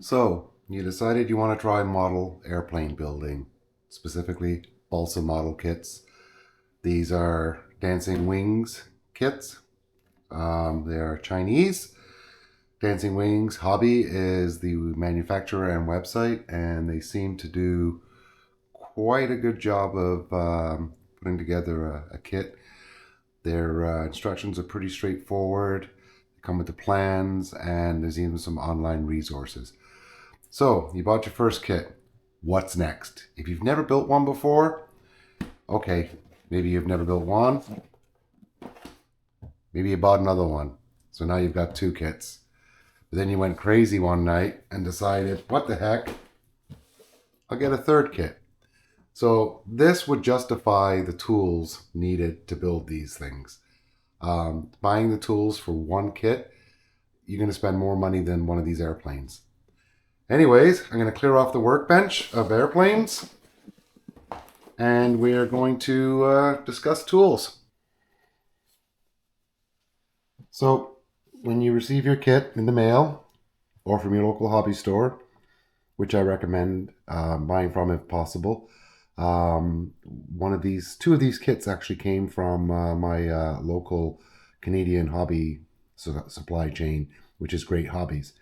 So, you decided you want to try model airplane building, specifically Balsa model kits. These are Dancing Wings kits. They are Chinese. Dancing Wings Hobby is the manufacturer and website, and they seem to do quite a good job of putting together a kit. Their instructions are pretty straightforward. They come with the plans, and there's even some online resources. So, you bought your first kit. What's next? If you've never built one before, okay, maybe you've never built one. Maybe you bought another one. So now you've got two kits. But then you went crazy one night and decided, what the heck? I'll get a third kit. So this would justify the tools needed to build these things. Buying the tools for one kit, you're going to spend more money than one of these airplanes. Anyways, I'm going to clear off the workbench of airplanes, and we are going to discuss tools. So, when you receive your kit in the mail or from your local hobby store, which I recommend buying from if possible, two of these kits actually came from my local Canadian hobby supply chain, which is Great Hobbies.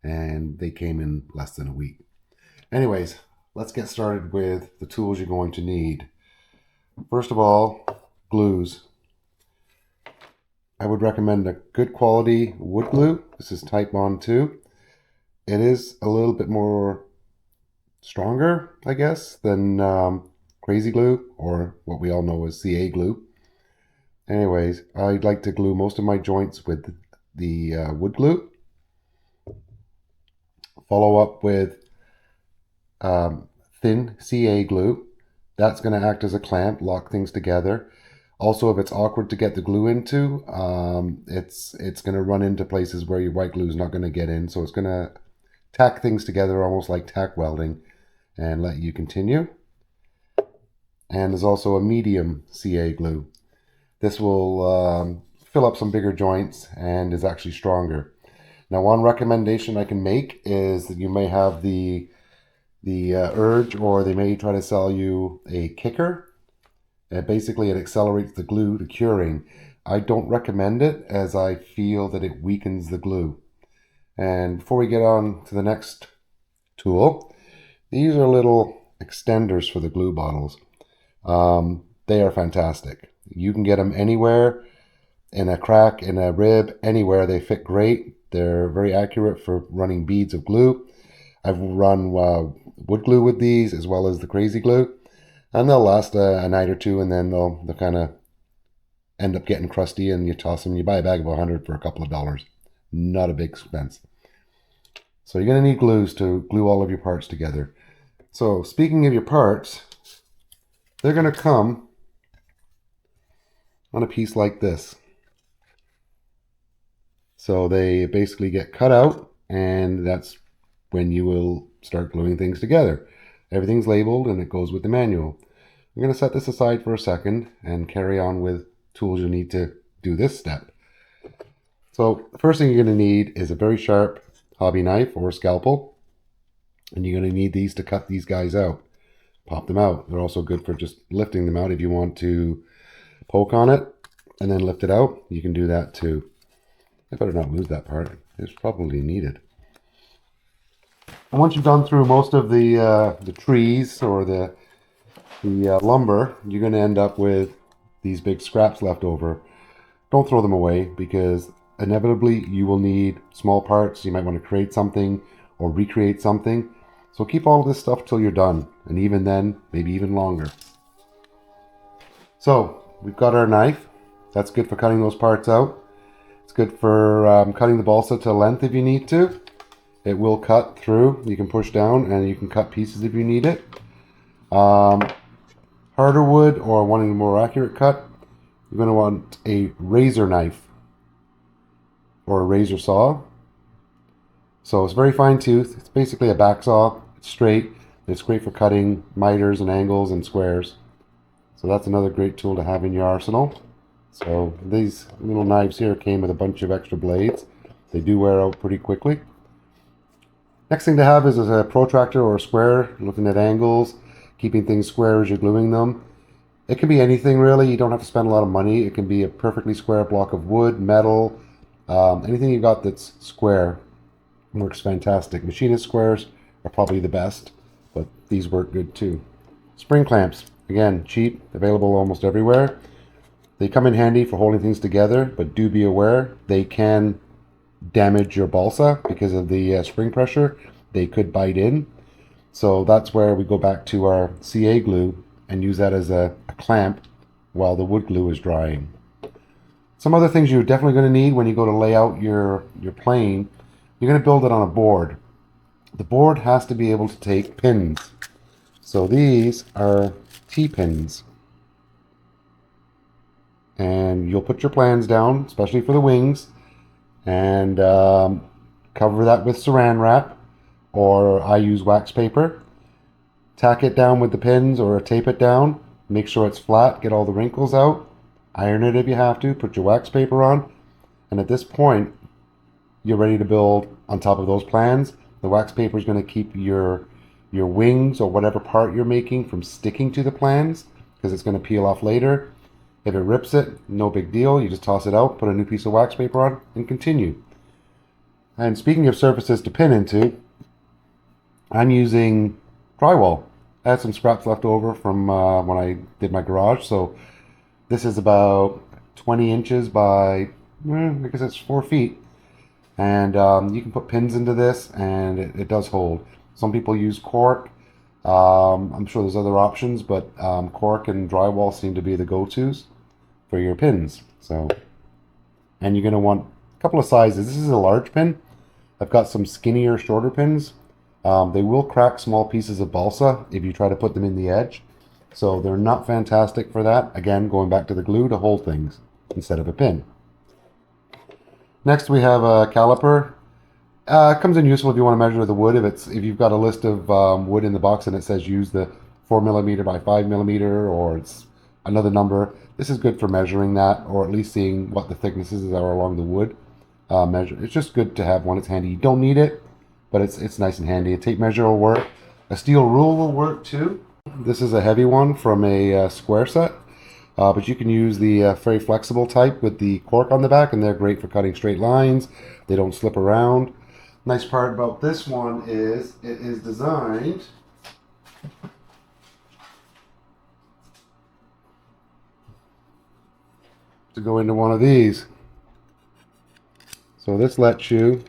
And they came in less than a week. Anyways, let's get started with the tools you're going to need. First of all, glues. I would recommend a good quality wood glue. This is Type Bond 2. It is a little bit more stronger, I guess, than Crazy Glue, or what we all know as CA glue. Anyways, I'd like to glue most of my joints with the wood glue. Follow up with thin CA glue. That's going to act as a clamp, lock things together. Also, if it's awkward to get the glue into, it's going to run into places where your white glue is not going to get in. So it's going to tack things together almost like tack welding and let you continue. And there's also a medium CA glue. This will fill up some bigger joints and is actually stronger. Now, one recommendation I can make is that you may have the urge, or they may try to sell you a kicker. Basically, it accelerates the glue to curing. I don't recommend it, as I feel that it weakens the glue. And before we get on to the next tool, these are little extenders for the glue bottles. They are fantastic. You can get them anywhere, in a crack, in a rib, anywhere. They fit great. They're very accurate for running beads of glue. I've run wood glue with these as well as the Crazy Glue, and they'll last a night or two, and then they'll kind of end up getting crusty, and you toss them. You buy a bag of 100 for a couple of dollars. Not a big expense. So you're going to need glues to glue all of your parts together. So speaking of your parts, they're going to come on a piece like this. So they basically get cut out, and that's when you will start gluing things together. Everything's labeled and it goes with the manual. I'm going to set this aside for a second and carry on with tools you need to do this step. So the first thing you're going to need is a very sharp hobby knife or scalpel, and you're going to need these to cut these guys out. Pop them out. They're also good for just lifting them out. If you want to poke on it and then lift it out, you can do that too. I better not lose that part. It's probably needed. And once you've gone through most of the trees or the lumber, you're going to end up with these big scraps left over. Don't throw them away, because inevitably you will need small parts. You might want to create something or recreate something. So keep all of this stuff till you're done, and even then, maybe even longer. So we've got our knife. That's good for cutting those parts out. It's good for cutting the balsa to length if you need to. It will cut through. You can push down and you can cut pieces if you need it. Harder wood, or wanting a more accurate cut, you're going to want a razor knife or a razor saw. So it's very fine tooth. It's basically a back saw. It's straight. It's great for cutting miters and angles and squares. So that's another great tool to have in your arsenal. So these little knives here came with a bunch of extra blades. They do wear out pretty quickly. Next thing to have is a protractor or a square, looking at angles, keeping things square as you're gluing them. It can be anything really. You don't have to spend a lot of money. It can be a perfectly square block of wood, metal, anything you got that's square works fantastic. Machinist squares are probably the best, but these work good too. Spring clamps, again, cheap, available almost everywhere. They come in handy for holding things together, but do be aware they can damage your balsa because of the spring pressure. They could bite in. So that's where we go back to our CA glue and use that as a clamp while the wood glue is drying. Some other things you're definitely going to need when you go to lay out your plane, you're going to build it on a board. The board has to be able to take pins. So these are T-pins. And you'll put your plans down, especially for the wings, and cover that with saran wrap, or I use wax paper. Tack it down with the pins or tape it down. Make sure it's flat, get all the wrinkles out. Iron it if you have to, put your wax paper on. And at this point, you're ready to build on top of those plans. The wax paper is going to keep your wings or whatever part you're making from sticking to the plans, because it's going to peel off later. If it rips it, no big deal. You just toss it out, put a new piece of wax paper on, and continue. And speaking of surfaces to pin into, I'm using drywall. I had some scraps left over from when I did my garage, so this is about 20 inches by, I guess it's 4 feet. And you can put pins into this, and it does hold. Some people use cork. I'm sure there's other options, but cork and drywall seem to be the go-tos for your pins. So, and you're going to want a couple of sizes. This is a large pin. I've got some skinnier, shorter pins. They will crack small pieces of balsa if you try to put them in the edge. So they're not fantastic for that. Again, going back to the glue to hold things instead of a pin. Next we have a caliper. It comes in useful if you want to measure the wood. If you've got a list of wood in the box and it says use the 4mm by 5mm, or it's another number. This is good for measuring that, or at least seeing what the thicknesses are along the wood. Measure. It's just good to have one. It's handy. You don't need it, but it's nice and handy. A tape measure will work. A steel rule will work too. This is a heavy one from a square set, but you can use the very flexible type with the cork on the back, and they're great for cutting straight lines. They don't slip around. Nice part about this one is it is designed to go into one of these. So this lets you,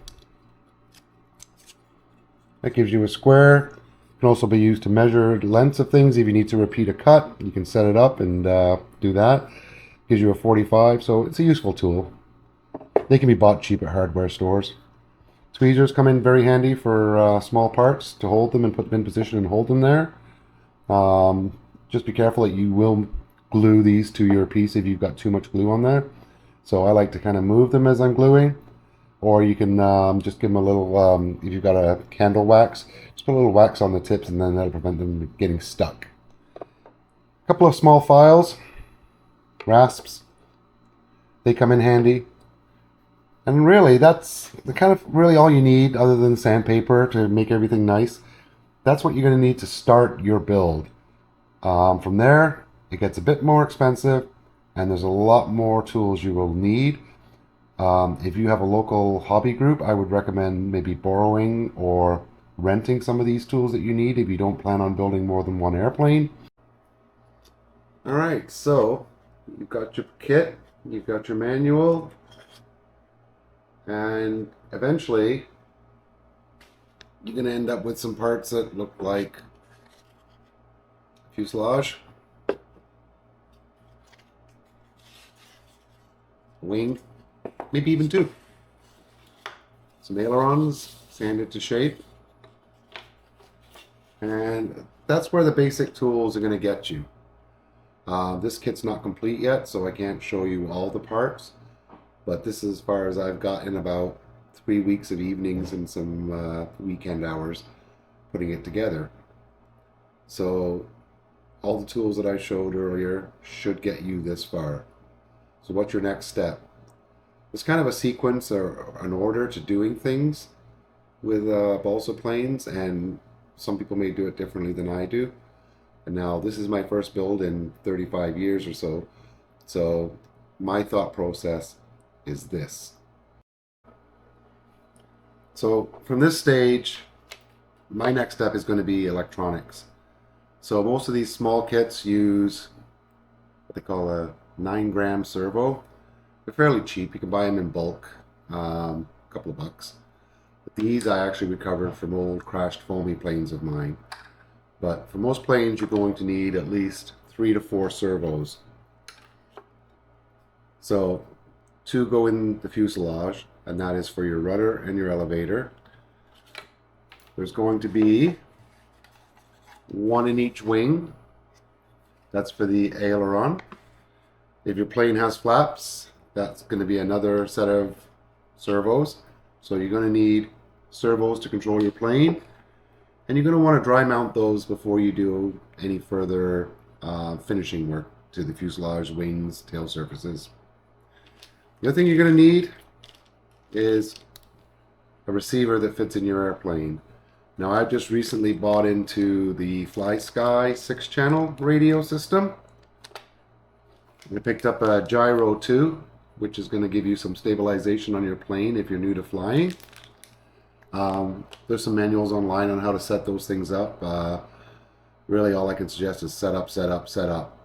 that gives you a square. It can also be used to measure lengths of things. If you need to repeat a cut, you can set it up and do that. Gives you a 45, so it's a useful tool. They can be bought cheap at hardware stores. Tweezers come in very handy for small parts to hold them and put them in position and hold them there. Just be careful that you will glue these to your piece if you've got too much glue on there. So I like to kind of move them as I'm gluing. Or you can just give them a little, if you've got a candle wax, just put a little wax on the tips, and then that'll prevent them getting stuck. A couple of small files, rasps, they come in handy. And really, that's kind of really all you need, other than sandpaper to make everything nice. That's what you're going to need to start your build. From there, it gets a bit more expensive, and there's a lot more tools you will need. If you have a local hobby group, I would recommend maybe borrowing or renting some of these tools that you need if you don't plan on building more than one airplane. Alright, so you've got your kit, you've got your manual, and eventually you're going to end up with some parts that look like fuselage, wing, maybe even two. Some ailerons sanded to shape. And that's where the basic tools are going to get you. This kit's not complete yet, so I can't show you all the parts. But this is as far as I've got in about 3 weeks of evenings and some weekend hours putting it together. So all the tools that I showed earlier should get you this far. So what's your next step? It's kind of a sequence or an order to doing things. with balsa planes, and some people may do it differently than I do. And now this is my first build in 35 years or so. So my thought process is this. So from this stage, my next step is going to be electronics. So most of these small kits use what they call a 9-gram servo. They're fairly cheap. You can buy them in bulk, a couple of bucks. But these I actually recovered from old crashed foamy planes of mine. But for most planes, you're going to need at least 3 to 4 servos. So 2 go in the fuselage, and that is for your rudder and your elevator. There's going to be 1 in each wing. That's for the aileron. If your plane has flaps, that's going to be another set of servos. So you're going to need servos to control your plane. And you're going to want to dry mount those before you do any further finishing work to the fuselage, wings, tail surfaces. The other thing you're going to need is a receiver that fits in your airplane. Now I've just recently bought into the FlySky 6-channel radio system. I picked up a gyro 2, which is going to give you some stabilization on your plane if you're new to flying. There's some manuals online on how to set those things up. Really all I can suggest is set up, set up, set up.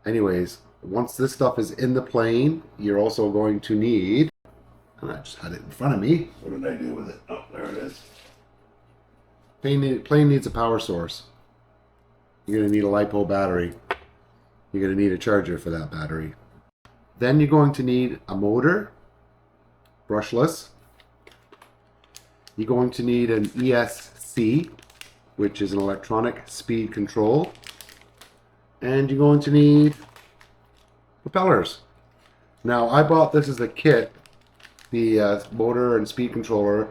Anyways, once this stuff is in the plane, you're also going to need, and I just had it in front of me. What did I do with it? Oh, there it is. Plane needs a power source. You're going to need a LiPo battery. You're going to need a charger for that battery. Then you're going to need a motor, brushless. You're going to need an ESC, which is an electronic speed control. And you're going to need propellers. Now, I bought this as a kit, the motor and speed controller,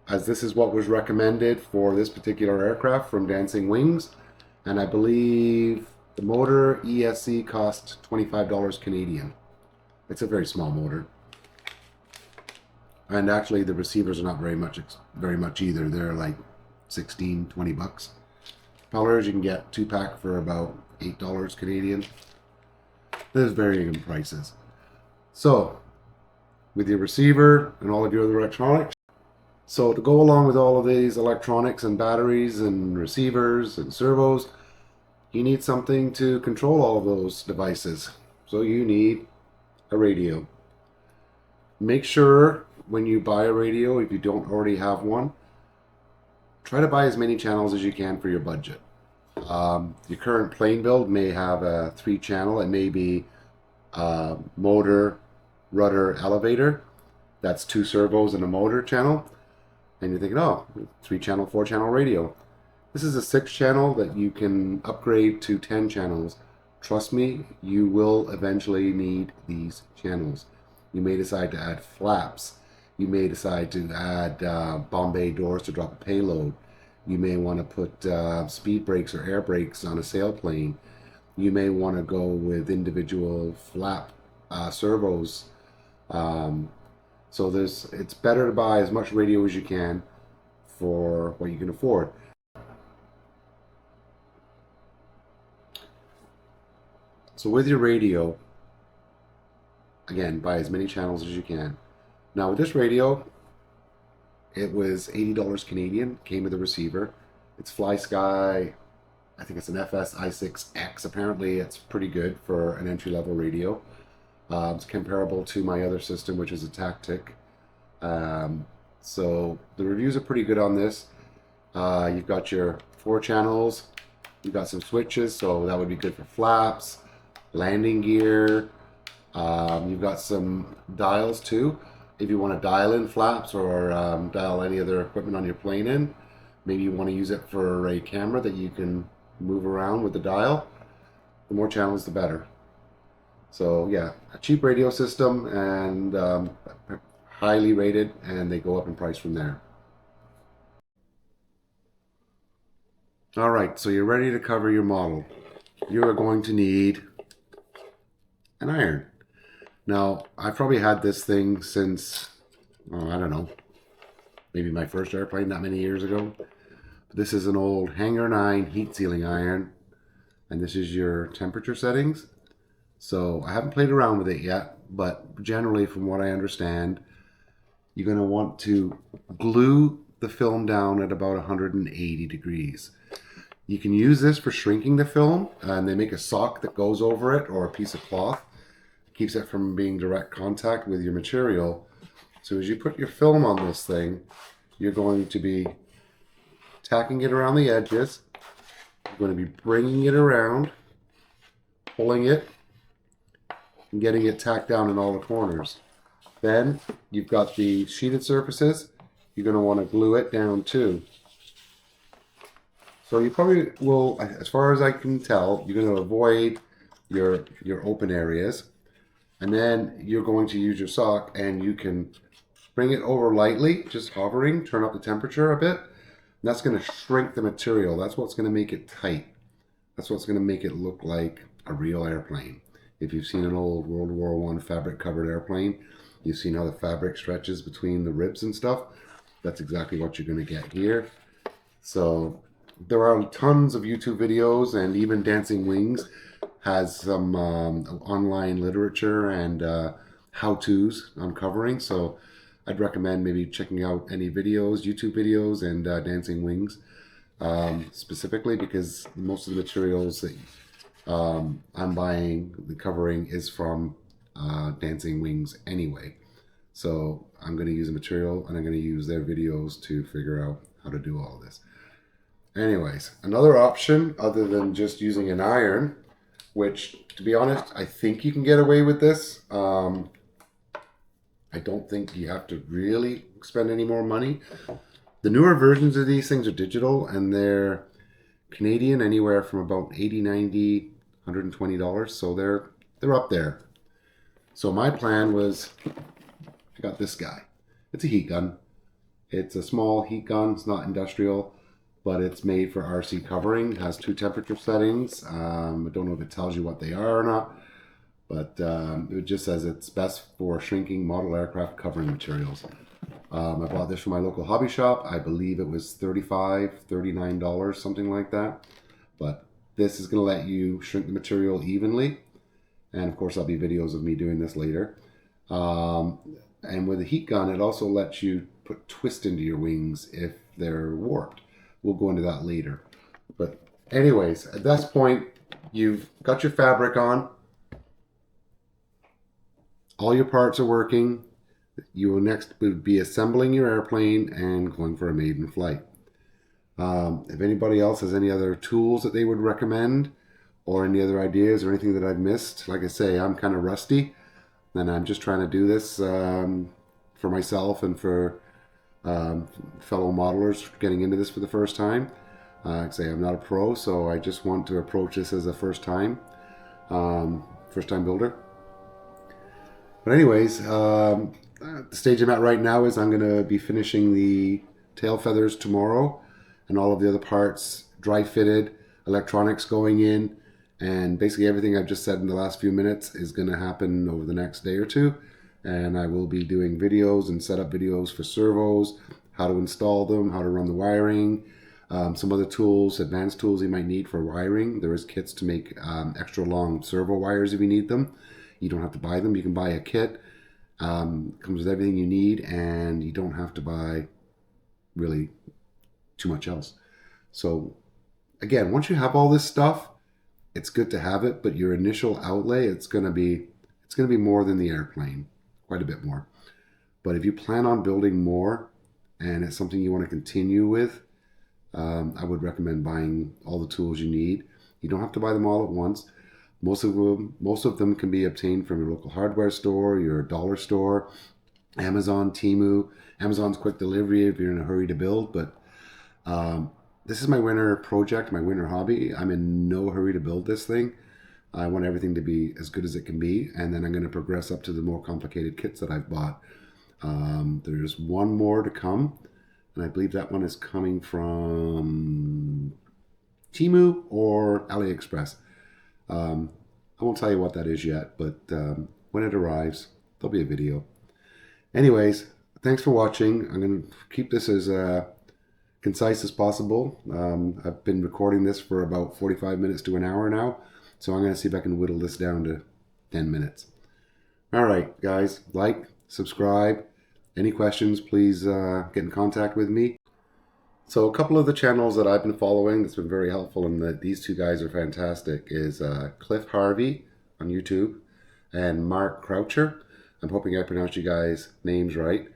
as this is what was recommended for this particular aircraft from Dancing Wings. And I believe the motor ESC cost $25 Canadian. It's a very small motor. And actually the receivers are not very much either. They're like 16, 20 bucks. Propellers you can get 2-pack for about $8 Canadian. There's varying in prices. So with your receiver and all of your other electronics, so to go along with all of these electronics and batteries and receivers and servos, you need something to control all of those devices. So you need a radio. Make sure when you buy a radio, if you don't already have one, try to buy as many channels as you can for your budget. Your current plane build may have a 3-channel. It may be motor, rudder, elevator. That's 2 servos and a motor channel. And you're thinking, oh, 3-channel, 4-channel radio. This is a 6-channel that you can upgrade to 10 channels. Trust me, you will eventually need these channels. You may decide to add flaps. You may decide to add bomb bay doors to drop a payload. You may want to put speed brakes or air brakes on a sailplane. You may want to go with individual flap servos. So it's better to buy as much radio as you can for what you can afford. So with your radio, again, buy as many channels as you can. Now with this radio, it was $80 Canadian, came with a receiver. It's FlySky, I think it's an FS i6X. Apparently it's pretty good for an entry-level radio. It's comparable to my other system, which is a Tactic. So the reviews are pretty good on this. You've got your 4 channels. You've got some switches, so that would be good for flaps, landing gear. You've got some dials too. If you want to dial in flaps or dial any other equipment on your plane in, maybe you want to use it for a camera that you can move around with the dial. The more channels, the better. So yeah, a cheap radio system and highly rated, and they go up in price from there. All right, so you're ready to cover your model. You are going to need an iron. Now, I've probably had this thing since, oh, I don't know, maybe my first airplane that many years ago. But this is an old Hanger 9 heat sealing iron, and this is your temperature settings. So I haven't played around with it yet, but generally from what I understand, you're going to want to glue the film down at about 180 degrees. You can use this for shrinking the film, and they make a sock that goes over it or a piece of cloth. It keeps it from being direct contact with your material. So as you put your film on this thing, you're going to be tacking it around the edges. You're going to be bringing it around, pulling it, and getting it tacked down in all the corners. Then you've got the sheeted surfaces. You're going to want to glue it down too. So you probably will, as far as I can tell, you're going to avoid your open areas. And then you're going to use your sock, and you can bring it over lightly, just hovering, turn up the temperature a bit. And that's going to shrink the material. That's what's going to make it tight. That's what's going to make it look like a real airplane. If you've seen an old World War I fabric covered airplane, you've seen how the fabric stretches between the ribs and stuff. That's exactly what you're going to get here. So there are tons of YouTube videos, and even Dancing Wings has some online literature and how-tos on covering. So I'd recommend maybe checking out any videos, YouTube videos, and Dancing Wings specifically, because most of the materials that I'm buying, the covering is from Dancing Wings anyway. So I'm going to use the material, and I'm going to use their videos to figure out how to do all this. Anyways, another option other than just using an iron, which, to be honest, I think you can get away with this. I don't think you have to really spend any more money. The newer versions of these things are digital, and they're Canadian, anywhere from about $80, $90, $120. So they're up there. So my plan was, I got this guy. It's a heat gun. It's a small heat gun. It's not industrial, but it's made for RC covering. It has 2 temperature settings. I don't know if it tells you what they are or not, but it just says it's best for shrinking model aircraft covering materials. I bought this from my local hobby shop. I believe it was $35, $39, something like that. But this is going to let you shrink the material evenly. And of course, there'll be videos of me doing this later. And with a heat gun, it also lets you put twist into your wings if they're warped. We'll go into that later. But anyways, at this point, you've got your fabric on. All your parts are working. You will next be assembling your airplane and going for a maiden flight. If anybody else has any other tools that they would recommend, or any other ideas or anything that I've missed, like I say, I'm kind of rusty, and I'm just trying to do this for myself and for fellow modelers getting into this for the first time. Like I say, I'm not a pro, so I just want to approach this as a first time builder. But anyways, the stage I'm at right now is I'm going to be finishing the tail feathers tomorrow, and all of the other parts dry fitted, electronics going in, and basically everything I've just said in the last few minutes is going to happen over the next day or two. And I will be doing videos and setup videos for servos, how to install them, how to run the wiring, some other tools, advanced tools you might need for wiring. There is kits to make extra long servo wires if you need them. You don't have to buy them. You can buy a kit. Comes with everything you need, and you don't have to buy really too much else. So again, once you have all this stuff, it's good to have it, but your initial outlay, it's going to be more than the airplane, quite a bit more. But if you plan on building more and it's something you want to continue with, I would recommend buying all the tools you need. You don't have to buy them all at once. Most of them can be obtained from your local hardware store, your dollar store, Amazon, Temu. Amazon's quick delivery if you're in a hurry to build, but this is my winter project, my winter hobby. I'm in no hurry to build this thing. I want everything to be as good as it can be, and then I'm going to progress up to the more complicated kits that I've bought. There's one more to come, and I believe that one is coming from Temu or AliExpress. I won't tell you what that is yet, but when it arrives, there'll be a video. Anyways, thanks for watching. I'm going to keep this as concise as possible. I've been recording this for about 45 minutes to an hour now, so I'm going to see if I can whittle this down to 10 minutes. All right, guys, like, subscribe. Any questions, please get in contact with me. So a couple of the channels that I've been following that's been very helpful, and that these two guys are fantastic, is Cliff Harvey on YouTube and Mark Croucher. I'm hoping I pronounced you guys' names right.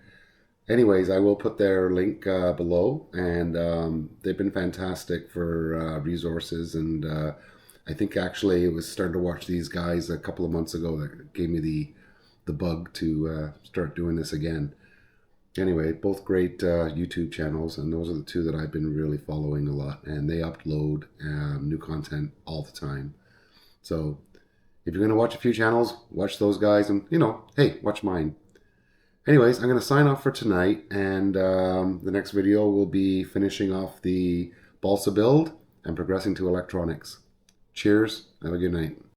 Anyways, I will put their link below, and they've been fantastic for resources. And I think actually it was starting to watch these guys a couple of months ago that gave me the bug to start doing this again. Anyway, both great YouTube channels, and those are the two that I've been really following a lot. And they upload new content all the time. So if you're going to watch a few channels, watch those guys, and hey, watch mine. Anyways, I'm going to sign off for tonight, and the next video will be finishing off the Balsa build and progressing to electronics. Cheers. Have a good night.